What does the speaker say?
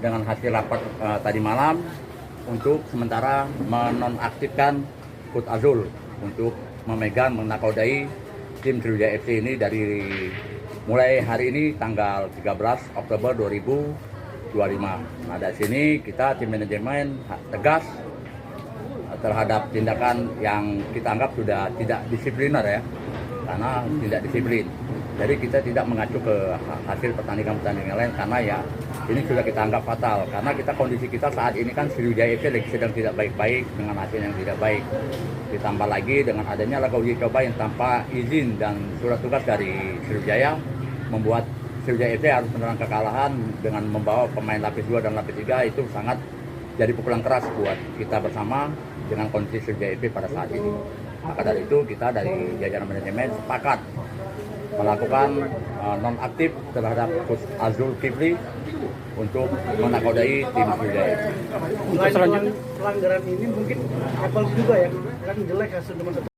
dengan hasil rapat tadi malam untuk sementara menonaktifkan Coach Azul untuk memegang menakodai tim Sriwijaya FC ini dari mulai hari ini tanggal 13 Oktober 2025. Nah, dari sini kita tim manajemen tegas terhadap tindakan yang kita anggap sudah tidak disipliner ya, karena tidak disiplin. Jadi kita tidak mengacu ke hasil pertandingan-pertandingan lain karena ya ini sudah kita anggap fatal. Karena kita kondisi kita saat ini kan Sriwijaya FC sedang tidak baik-baik dengan hasil yang tidak baik. Ditambah lagi dengan adanya laga uji coba yang tanpa izin dan surat tugas dari Sriwijaya membuat Sriwijaya FC harus menerang kekalahan dengan membawa pemain lapis 2 dan lapis 3 itu sangat jadi pukulan keras buat kita bersama dengan kondisi Sriwijaya FC pada saat ini. Maka dari itu kita dari jajaran manajemen sepakat melakukan nonaktif terhadap Coach Azul Kifli untuk menakodai tim Sriwijaya FC. Untuk selanjutnya pelanggaran ini mungkin apel juga ya, kan jelek hasil teman-teman.